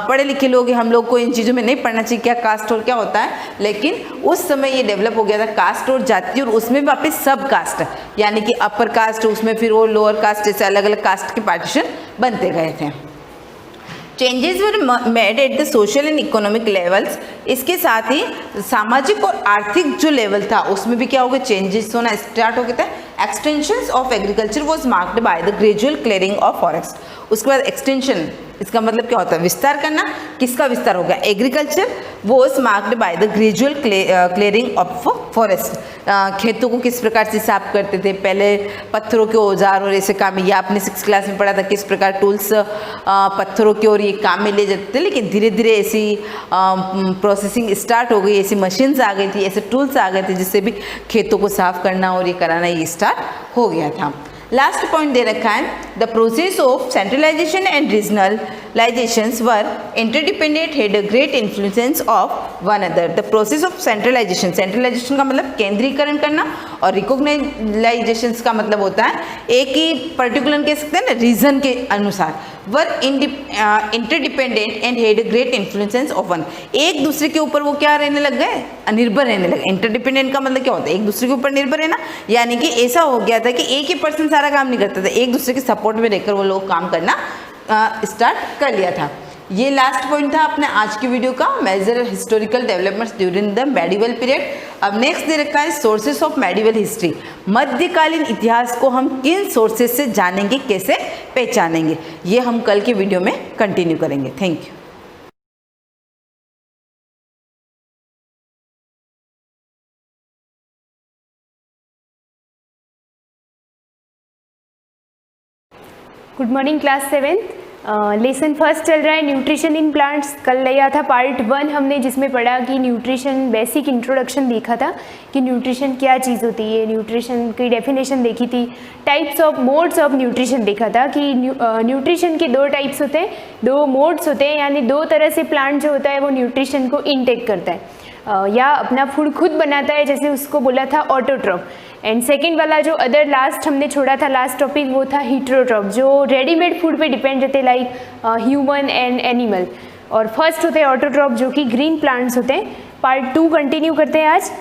पढ़े लिखे लोग, हम लोग को इन चीज़ों में नहीं पढ़ना चाहिए क्या कास्ट और क्या होता है, लेकिन उस समय ये डेवलप हो गया था कास्ट और जाति, और उसमें वापस सब कास्ट यानी कि अपर कास्ट, उसमें फिर वो लोअर कास्ट, जैसे अलग अलग कास्ट के पार्टीशन बनते गए थे। Changes were made at the social and economic levels. इसके साथ ही सामाजिक और आर्थिक जो लेवल था उसमें भी क्या हो गया? चेंजेस होना स्टार्ट हो गए थे। Extension of agriculture was marked by the gradual clearing of forest. उसके बाद एक्सटेंशन, इसका मतलब क्या होता है? विस्तार करना। किसका विस्तार हो गया? Agriculture was marked by the gradual clearing of forest. खेतों को किस प्रकार से साफ करते थे? पहले पत्थरों के औजार और ऐसे काम, ये आपने 6th क्लास में पढ़ा था किस प्रकार टूल्स पत्थरों के और ये काम में ले जाते थे। लेकिन धीरे धीरे ऐसी प्रोसेसिंग स्टार्ट हो गई, ऐसी मशीन्स आ गई थी, ऐसे टूल्स आ गए थे जिससे भी खेतों को साफ करना और ये कराना ये स्टार्ट हो गया था। लास्ट पॉइंट दे रखा है, the process of centralization and regionalizations were interdependent had a great influence of one other. The process of centralization, centralization का मतलब केंद्रीकरण करना, और रिकॉग्नाइजेशंस का मतलब होता है एक ही पर्टिकुलर कह सकते हैं ना रीजन के अनुसार। Were interdependent and had a great influence of one, एक दूसरे के ऊपर वो क्या रहने लग गए? निर्भर रहने लगे। इंटरडिपेंडेंट का मतलब क्या होता है? एक दूसरे के ऊपर निर्भर रहना, यानी कि ऐसा हो गया था कि एक ही पर्सन सारा काम नहीं करता था, एक दूसरे के सपोर्ट में रहकर वो लोग काम करना स्टार्ट कर लिया था। ये लास्ट पॉइंट था अपने आज की वीडियो का, major historical developments during the medieval period. अब नेक्स्ट दे रखा है सोर्सेस ऑफ मेडिवल हिस्ट्री। मध्यकालीन इतिहास को हम किन सोर्सेस से जानेंगे, कैसे पहचानेंगे, ये हम कल के वीडियो में कंटिन्यू करेंगे। Thank you. Good morning class 7th। Lesson first चल रहा है न्यूट्रिशन इन प्लांट्स। कल लिया था पार्ट 1 हमने, जिसमें पढ़ा कि न्यूट्रिशन बेसिक इंट्रोडक्शन देखा था कि न्यूट्रिशन क्या चीज़ होती है, न्यूट्रिशन की डेफिनेशन देखी थी, types of modes of nutrition देखा था कि न्यूट्रिशन के 2 टाइप्स होते हैं, 2 मोड्स होते हैं, यानी 2 तरह से प्लांट जो होता है वो न्यूट्रिशन को इनटेक करता है या अपना फूड खुद बनाता है, जैसे उसको बोला था ऑटोट्रॉप। एंड सेकंड वाला जो अदर लास्ट हमने छोड़ा था लास्ट टॉपिक, वो था हीटरोट्रॉप, जो रेडीमेड फूड पे डिपेंड रहते हैं, लाइक ह्यूमन एंड एनिमल। और फर्स्ट होते हैं ऑटोट्रॉप, जो कि ग्रीन प्लांट्स होते हैं। पार्ट 2 कंटिन्यू करते हैं आज।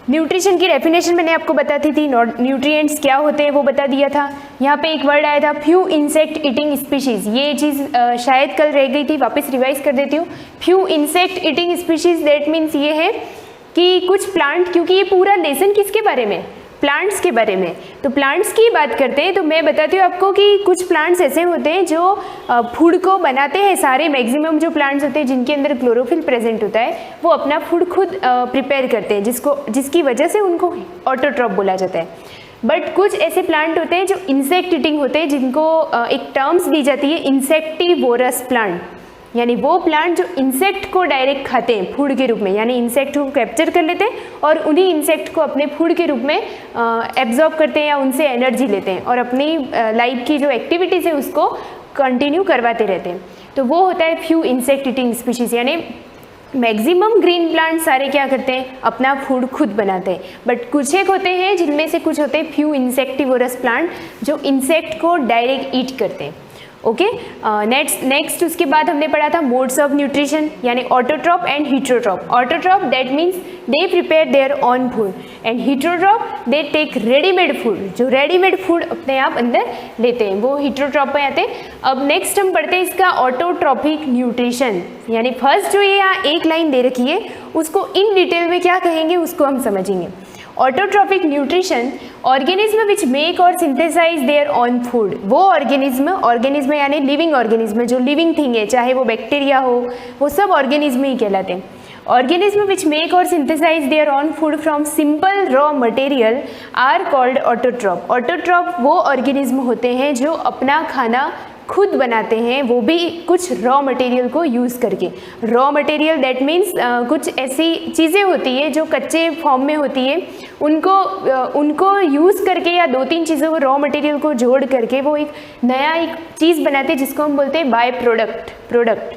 न्यूट्रिशन की डेफिनेशन मैंने आपको बताती थी, न्यूट्रिएंट्स क्या होते हैं वो बता दिया था। यहाँ पे एक वर्ड आया था फ्यू इंसेक्ट ईटिंग स्पीशीज़, ये चीज़ शायद कल रह गई थी, वापस रिवाइज कर देती हूँ। Few insect eating species, that means ये है कि कुछ प्लांट, क्योंकि ये पूरा लेसन किसके बारे में? प्लांट्स के बारे में। तो प्लांट्स की बात करते हैं तो मैं बताती हूँ आपको कि कुछ प्लांट्स ऐसे होते हैं जो फूड को बनाते हैं। सारे मैक्सिमम जो प्लांट्स होते हैं जिनके अंदर क्लोरोफिल प्रेजेंट होता है, वो अपना फूड खुद प्रिपेयर करते हैं, जिसकी वजह से उनको ऑटोट्रॉप बोला जाता है। बट कुछ ऐसे प्लांट होते हैं जो इंसेक्ट ईटिंग होते हैं, जिनको एक टर्म्स दी जाती है इंसेक्टिवोरस प्लांट, यानी वो प्लांट जो इंसेक्ट को डायरेक्ट खाते हैं फूड के रूप में, यानी इंसेक्ट को कैप्चर कर लेते हैं और उन्हीं इंसेक्ट को अपने फूड के रूप में एब्जॉर्ब करते हैं या उनसे एनर्जी लेते हैं और अपनी लाइफ की जो एक्टिविटीज़ है उसको कंटिन्यू करवाते रहते हैं। तो वो होता है फ्यू इंसेक्ट ईटिंग स्पीशीज़, यानी मैक्सिमम ग्रीन प्लांट सारे क्या करते हैं? अपना फूड खुद बनाते हैं। बट कुछ एक होते हैं, जिनमें से कुछ होते हैं फ्यू इंसेक्टिवोरस प्लांट, जो इंसेक्ट को डायरेक्ट ईट करते हैं। ओके, नेक्स्ट उसके बाद हमने पढ़ा था मोड्स ऑफ न्यूट्रिशन, यानी autotroph and heterotroph. Autotroph that means they prepare their own food, and heterotroph they take readymade food, जो रेडीमेड फूड अपने आप अंदर लेते हैं, वो हीटरोट्रॉप में आते हैं। अब नेक्स्ट हम पढ़ते हैं इसका ऑटोट्रॉपिक न्यूट्रिशन, यानी फर्स्ट जो ये यहाँ एक लाइन दे रखी है उसको इन डिटेल में क्या कहेंगे उसको हम समझेंगे। Autotrophic nutrition organism which make और सिंथेसाइज देयर ऑन फूड, वो ऑर्गेनिज्म यानी लिविंग ऑर्गेनिज्म, जो लिविंग थिंग है, चाहे वो बैक्टीरिया हो, वो सब ऑर्गेनिज्म ही कहलाते हैं। ऑर्गेनिज्म विच मेक और synthesise their own food from simple raw material are called autotroph. Autotroph वो ऑर्गेनिज्म होते हैं जो अपना खाना खुद बनाते हैं, वो भी कुछ रॉ मटेरियल को यूज़ करके। रॉ मटेरियल दैट मीन्स कुछ ऐसी चीज़ें होती है जो कच्चे फॉर्म में होती है, उनको यूज़ करके या 2-3 चीज़ों को रॉ मटेरियल को जोड़ करके वो एक नया एक चीज़ बनाते हैं जिसको हम बोलते हैं byproduct.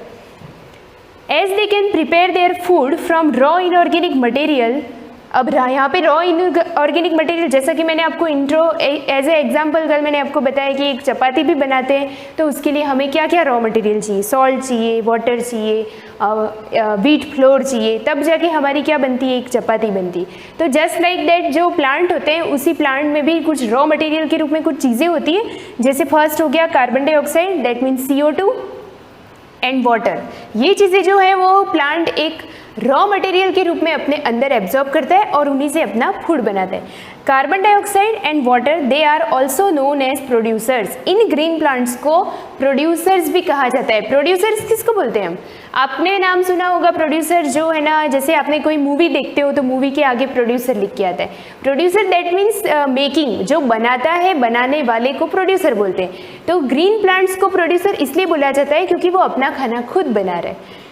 As they can prepare their food from raw inorganic material. अब यहाँ पे रॉ इनऑर्गेनिक मटेरियल, जैसा कि मैंने आपको इंट्रो एज ए एग्जाम्पल कल मैंने आपको बताया कि एक चपाती भी बनाते हैं तो उसके लिए हमें क्या क्या रॉ मटेरियल चाहिए, सॉल्ट चाहिए, वाटर चाहिए, व्हीट फ्लोर चाहिए, तब जाके हमारी क्या बनती है, एक चपाती बनती है। तो जस्ट लाइक दैट जो प्लांट होते हैं उसी प्लांट में भी कुछ रॉ मटेरियल के रूप में कुछ चीज़ें होती है। जैसे फर्स्ट हो गया carbon dioxide, that means CO2 and water. ये चीज़ें जो है वो प्लांट एक रॉ मटेरियल के रूप में अपने अंदर एब्जॉर्ब करता है और उन्हीं से अपना फूड बनाता है। Carbon dioxide and water they are also known as producers. इन ग्रीन प्लांट्स को प्रोड्यूसर्स भी कहा जाता है। प्रोड्यूसर्स किसको बोलते हैं हम? आपने नाम सुना होगा प्रोड्यूसर, जो है ना, जैसे आपने कोई मूवी देखते हो तो मूवी के आगे प्रोड्यूसर लिख के आता है। प्रोड्यूसर दैट मीन्स मेकिंग, जो बनाता है, बनाने वाले को प्रोड्यूसर बोलते हैं। तो ग्रीन प्लांट्स को प्रोड्यूसर इसलिए बोला जाता है क्योंकि वो अपना खाना खुद बना रहे हैं,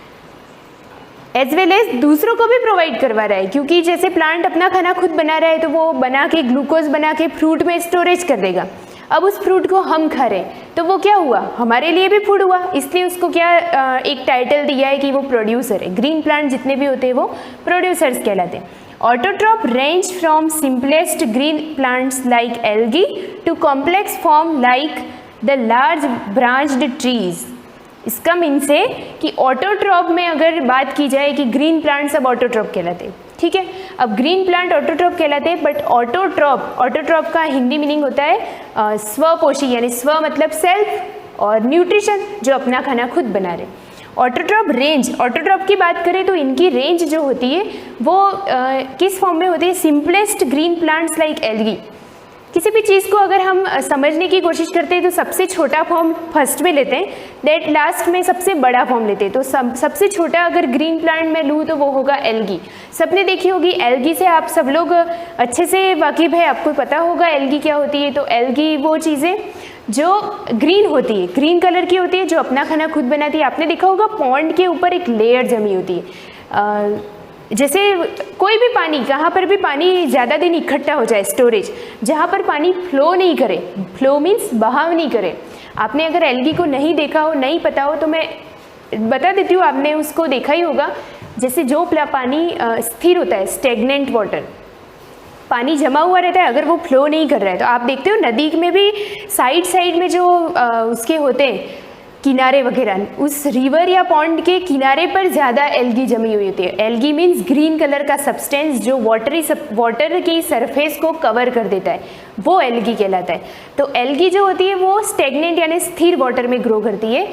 एज वेल एज दूसरों को भी प्रोवाइड करवा रहा है। क्योंकि जैसे प्लांट अपना खाना खुद बना रहा है तो वो बना के ग्लूकोज बना के फ्रूट में स्टोरेज कर देगा। अब उस फ्रूट को हम खा रहे हैं तो वो क्या हुआ, हमारे लिए भी फूड हुआ, इसलिए उसको क्या एक टाइटल दिया है कि वो प्रोड्यूसर है। ग्रीन प्लांट जितने भी होते हैं वो प्रोड्यूसर्स कहलाते हैं। Autotroph range from simplest green plants like algae to complex form like the large branched trees. इसका मीन्स है कि ऑटोट्रॉप में अगर बात की जाए कि ग्रीन प्लांट सब ऑटोट्रॉप कहलाते हैं, ठीक है। अब ग्रीन प्लांट ऑटोट्रॉप कहलाते हैं, बट ऑटोट्रॉप का हिंदी मीनिंग होता है स्वपोषी, यानी स्व मतलब सेल्फ और न्यूट्रिशन, जो अपना खाना खुद बना रहे। ऑटोट्रॉप की बात करें तो इनकी रेंज जो होती है वो किस फॉर्म में होती है? Simplest green plants like algae. किसी भी चीज़ को अगर हम समझने की कोशिश करते हैं तो सबसे छोटा फॉर्म फर्स्ट में लेते हैं, दैट लास्ट में सबसे बड़ा फॉर्म लेते हैं। तो सबसे छोटा अगर ग्रीन प्लांट में लूँ तो वो होगा एल्गी। सबने देखी होगी एल्गी, से आप सब लोग अच्छे से वाकिफ़ है, आपको पता होगा एल्गी क्या होती है। तो एल्गी वो चीज़ें जो ग्रीन होती है, ग्रीन कलर की होती है, जो अपना खाना खुद बनाती है। आपने देखा होगा पॉन्ड के ऊपर एक लेयर जमी होती है। जैसे कोई भी पानी, कहाँ पर भी पानी ज़्यादा दिन इकट्ठा हो जाए, स्टोरेज, जहाँ पर पानी फ्लो नहीं करे, फ्लो मीन्स बहाव नहीं करे। आपने अगर एल्गी को नहीं देखा हो, नहीं पता हो, तो मैं बता देती हूँ, आपने उसको देखा ही होगा। जैसे जो पानी स्थिर होता है, स्टेगनेंट वाटर, पानी जमा हुआ रहता है, अगर वो फ्लो नहीं कर रहा है तो आप देखते हो नदी में भी साइड में जो उसके होते हैं किनारे वगैरह, उस रिवर या पॉन्ड के किनारे पर ज़्यादा एल्गी जमी हुई होती है। एल्गी मीन्स ग्रीन कलर का सब्सटेंस जो वाटर की सरफेस को कवर कर देता है, वो एल्गी कहलाता है। तो एल्गी जो होती है वो स्टेगनेंट यानी स्थिर वाटर में ग्रो करती है,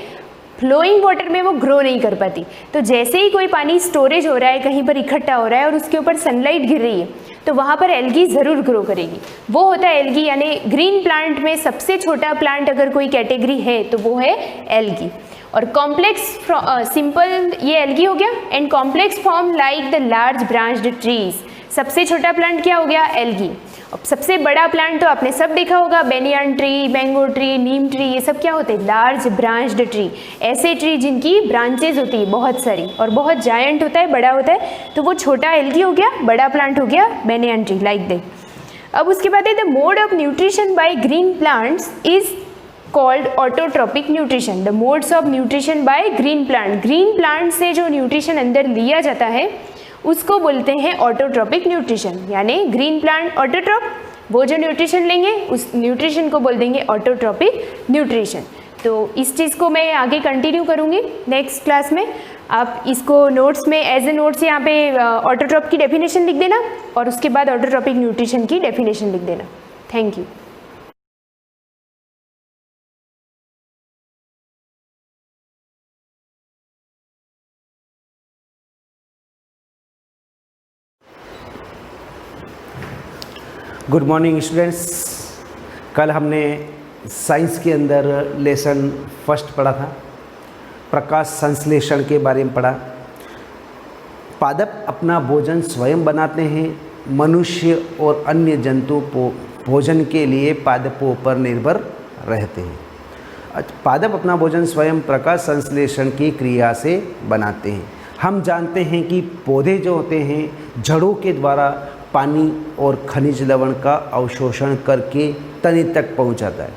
फ्लोइंग वाटर में वो ग्रो नहीं कर पाती। तो जैसे ही कोई पानी स्टोरेज हो रहा है, कहीं पर इकट्ठा हो रहा है और उसके ऊपर सनलाइट गिर रही है, तो वहाँ पर एल्गी ज़रूर ग्रो करेगी। वो होता है एल्गी, यानी ग्रीन प्लांट में सबसे छोटा प्लांट अगर कोई कैटेगरी है तो वो है एल्गी। और कॉम्प्लेक्स सिंपल ये एल्गी हो गया, and complex form like the large branched trees. सबसे छोटा प्लांट क्या हो गया? एल्गी। अब सबसे बड़ा प्लांट तो आपने सब देखा होगा, बेनियन ट्री, मैंगो ट्री, नीम ट्री, ये सब क्या होते हैं? Large branched tree. ऐसे ट्री जिनकी ब्रांचेज होती है बहुत सारी और बहुत जायंट होता है, बड़ा होता है, तो वो छोटा एल्गी हो गया, बड़ा प्लांट हो गया बेनियन ट्री, लाइक दैट। अब उसके बाद है the mode of nutrition by green plants is called autotrophic nutrition. The modes of nutrition by green plant, green plant से जो न्यूट्रिशन अंदर लिया जाता है उसको बोलते हैं ऑटोट्रॉपिक न्यूट्रिशन। यानी ग्रीन प्लांट ऑटोट्रॉप, वो जो न्यूट्रिशन लेंगे उस न्यूट्रिशन को बोल देंगे ऑटोट्रॉपिक न्यूट्रिशन। तो इस चीज़ को मैं आगे कंटिन्यू करूँगी नेक्स्ट क्लास में। आप इसको नोट्स में एज ए नोट्स यहाँ पे ऑटोट्रॉप की डेफिनेशन लिख देना और उसके बाद ऑटोट्रॉपिक न्यूट्रिशन की डेफिनेशन लिख देना। Thank you. Good morning students. कल हमने साइंस के अंदर लेसन फर्स्ट पढ़ा था, प्रकाश संश्लेषण के बारे में पढ़ा। पादप अपना भोजन स्वयं बनाते हैं। मनुष्य और अन्य जंतु भोजन के लिए पादपों पर निर्भर रहते हैं। पादप अपना भोजन स्वयं प्रकाश संश्लेषण की क्रिया से बनाते हैं। हम जानते हैं कि पौधे जो होते हैं जड़ों के द्वारा पानी और खनिज लवण का अवशोषण करके तने तक पहुंचाता है।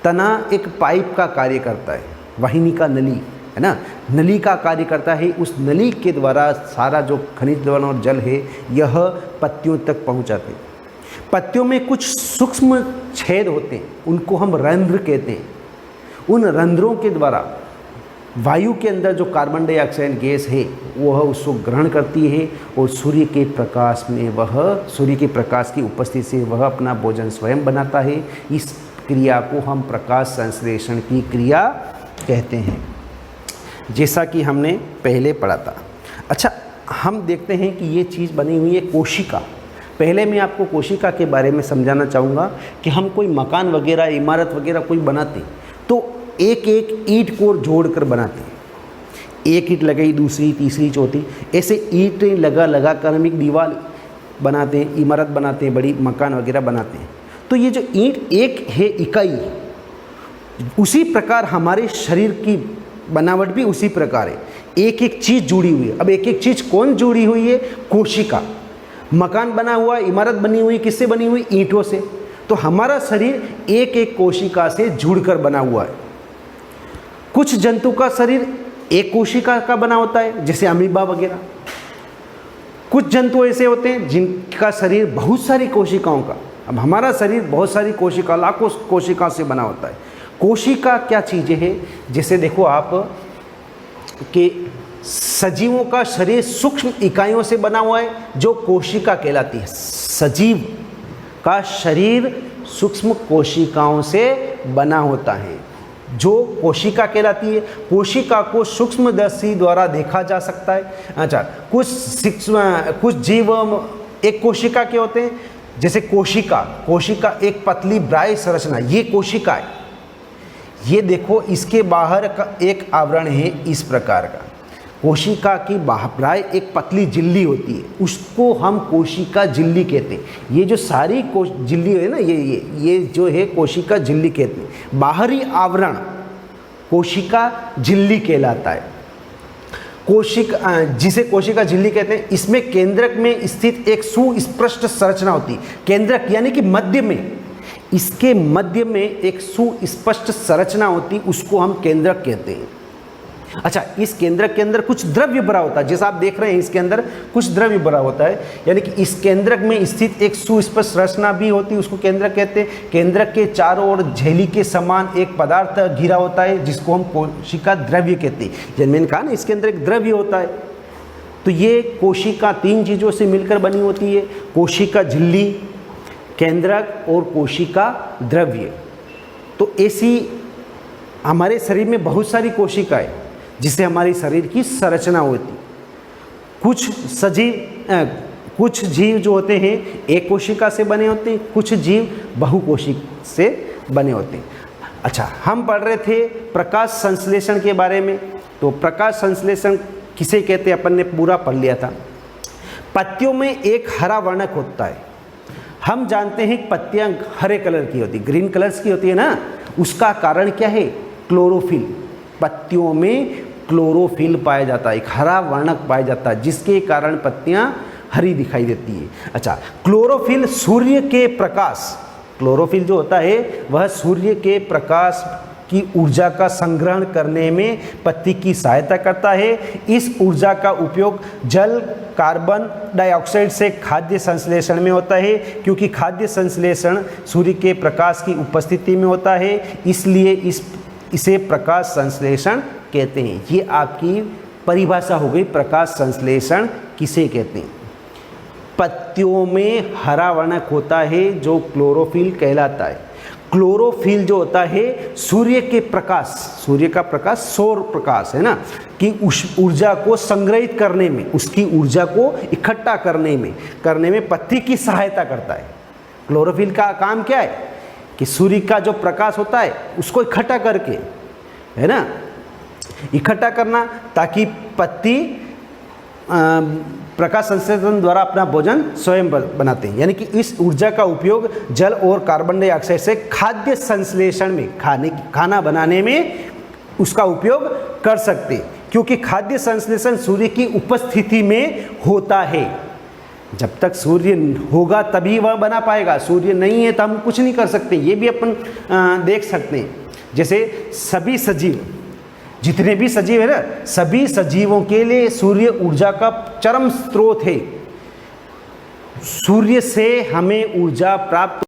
तना एक पाइप का कार्य करता है, वाहिनी का नली है ना, नली का कार्य करता है। उस नली के द्वारा सारा जो खनिज लवण और जल है यह पत्तियों तक पहुंचाते हैं। पत्तियों में कुछ सूक्ष्म छेद होते हैं, उनको हम रंध्र कहते हैं। उन रंध्रों के द्वारा वायु के अंदर जो कार्बन डाइऑक्साइड गैस है वह उसको ग्रहण करती है और सूर्य के प्रकाश में सूर्य के प्रकाश की उपस्थिति से वह अपना भोजन स्वयं बनाता है। इस क्रिया को हम प्रकाश संश्लेषण की क्रिया कहते हैं, जैसा कि हमने पहले पढ़ा था। अच्छा, हम देखते हैं कि ये चीज़ बनी हुई है कोशिका। पहले मैं आपको कोशिका के बारे में समझाना चाहूँगा कि हम कोई मकान वगैरह, इमारत वगैरह कोई बनाते हैं तो एक एक ईंट को जोड़कर बनाते हैं। एक ईंट लगाई, दूसरी, तीसरी, चौथी, ऐसे ईंटें लगा कर हम एक दीवार बनाते हैं, इमारत बनाते हैं, बड़ी मकान वगैरह बनाते हैं। तो ये जो ईंट एक है इकाई, उसी प्रकार हमारे शरीर की बनावट भी उसी प्रकार है। एक एक चीज़ जुड़ी हुई है। अब एक एक चीज़ कौन जुड़ी हुई है? कोशिका। मकान बना हुआ, इमारत बनी हुई किससे बनी हुई? ईंटों से। तो हमारा शरीर एक एक कोशिका से जुड़कर बना हुआ है। कुछ जंतु का शरीर एक कोशिका का बना होता है, जैसे अमीबा वगैरह। कुछ जंतु ऐसे होते हैं जिनका शरीर बहुत सारी कोशिकाओं का। अब हमारा शरीर बहुत सारी कोशिका, लाखों कोशिका से बना होता है। कोशिका क्या चीज़ें हैं? जैसे देखो आप कि सजीवों का शरीर सूक्ष्म इकाइयों से बना हुआ है जो कोशिका कहलाती है। सजीव का शरीर सूक्ष्म कोशिकाओं से बना होता है जो कोशिका कहलाती है। कोशिका को सूक्ष्मदर्शी द्वारा देखा जा सकता है। अच्छा, कुछ जीव एक कोशिका के होते हैं, जैसे कोशिका एक पतली ब्राय संरचना, ये कोशिका है। ये देखो, इसके बाहर का एक आवरण है इस प्रकार का। कोशिका की बाहर एक पतली झिल्ली होती है, उसको हम कोशिका झिल्ली कहते हैं। ये जो सारी झिल्ली है ना, ये जो है कोशिका झिल्ली कहते हैं। बाहरी आवरण कोशिका झिल्ली कहलाता है। जिसे कोशिका झिल्ली कहते हैं, इसमें केंद्रक में स्थित एक सुस्पष्ट संरचना होती है। केंद्रक यानी कि मध्य में, इसके मध्य में एक सुस्पष्ट संरचना होती, उसको हम केंद्रक कहते हैं। अच्छा, इस केंद्रक के अंदर कुछ द्रव्य भरा होता है, जैसा आप देख रहे हैं इसके अंदर कुछ द्रव्य भरा होता है, यानी कि इस केंद्रक में स्थित एक सुस्पष्ट संरचना भी होती है, उसको केंद्रक कहते हैं। केंद्रक के चारों ओर झिल्ली के समान एक पदार्थ घिरा होता है जिसको हम कोशिका द्रव्य कहते हैं। जैसे मैंने कहा ना, इसके अंदर एक द्रव्य होता है। तो ये कोशिका तीन चीज़ों से मिलकर बनी होती है, कोशिका झिल्ली, केंद्रक और कोशिका द्रव्य। तो ऐसी हमारे शरीर में बहुत सारी कोशिकाएं जिससे हमारी शरीर की संरचना होती। कुछ जीव जो होते हैं एक कोशिका से बने होते हैं, कुछ जीव बहुकोशिक से बने होते हैं। अच्छा, हम पढ़ रहे थे प्रकाश संश्लेषण के बारे में। तो प्रकाश संश्लेषण किसे कहते हैं अपन ने पूरा पढ़ लिया था। पत्तियों में एक हरा वर्णक होता है। हम जानते हैं पत्तियां हरे कलर की होती, ग्रीन कलर्स की होती है ना। उसका कारण क्या है? क्लोरोफिल। पत्तियों में क्लोरोफिल पाया जाता है, एक हरा वर्णक पाया जाता है, जिसके कारण पत्तियां हरी दिखाई देती है। अच्छा, क्लोरोफिल सूर्य के प्रकाश, क्लोरोफिल जो होता है वह सूर्य के प्रकाश की ऊर्जा का संग्रहण करने में पत्ती की सहायता करता है। इस ऊर्जा का उपयोग जल, कार्बन डाइऑक्साइड से खाद्य संश्लेषण में होता है। क्योंकि खाद्य संश्लेषण सूर्य के प्रकाश की उपस्थिति में होता है, इसलिए इसे प्रकाश संश्लेषण कहते हैं। ये आपकी परिभाषा हो गई, प्रकाश संश्लेषण किसे कहते हैं। पत्तियों में हरा वर्णक होता है जो क्लोरोफिल कहलाता है। क्लोरोफिल जो होता है सूर्य के प्रकाश, सूर्य का प्रकाश सौर प्रकाश है ना, कि उस ऊर्जा को संग्रहित करने में, उसकी ऊर्जा को इकट्ठा करने में पत्ती की सहायता करता है। क्लोरोफिल का काम क्या है कि सूर्य का जो प्रकाश होता है उसको इकट्ठा करके, है ना, इकट्ठा करना, ताकि पत्ती प्रकाश संश्लेषण द्वारा अपना भोजन स्वयं बनाते हैं। यानी कि इस ऊर्जा का उपयोग जल और कार्बन डाइऑक्साइड से खाद्य संश्लेषण में, खाना बनाने में उसका उपयोग कर सकते, क्योंकि खाद्य संश्लेषण सूर्य की उपस्थिति में होता है। जब तक सूर्य होगा तभी वह बना पाएगा, सूर्य नहीं है तो हम कुछ नहीं कर सकते। ये भी अपन देख सकते हैं। जैसे सभी सजीव, जितने भी सजीव है ना, सभी सजीवों के लिए सूर्य ऊर्जा का चरम स्रोत है। सूर्य से हमें ऊर्जा प्राप्त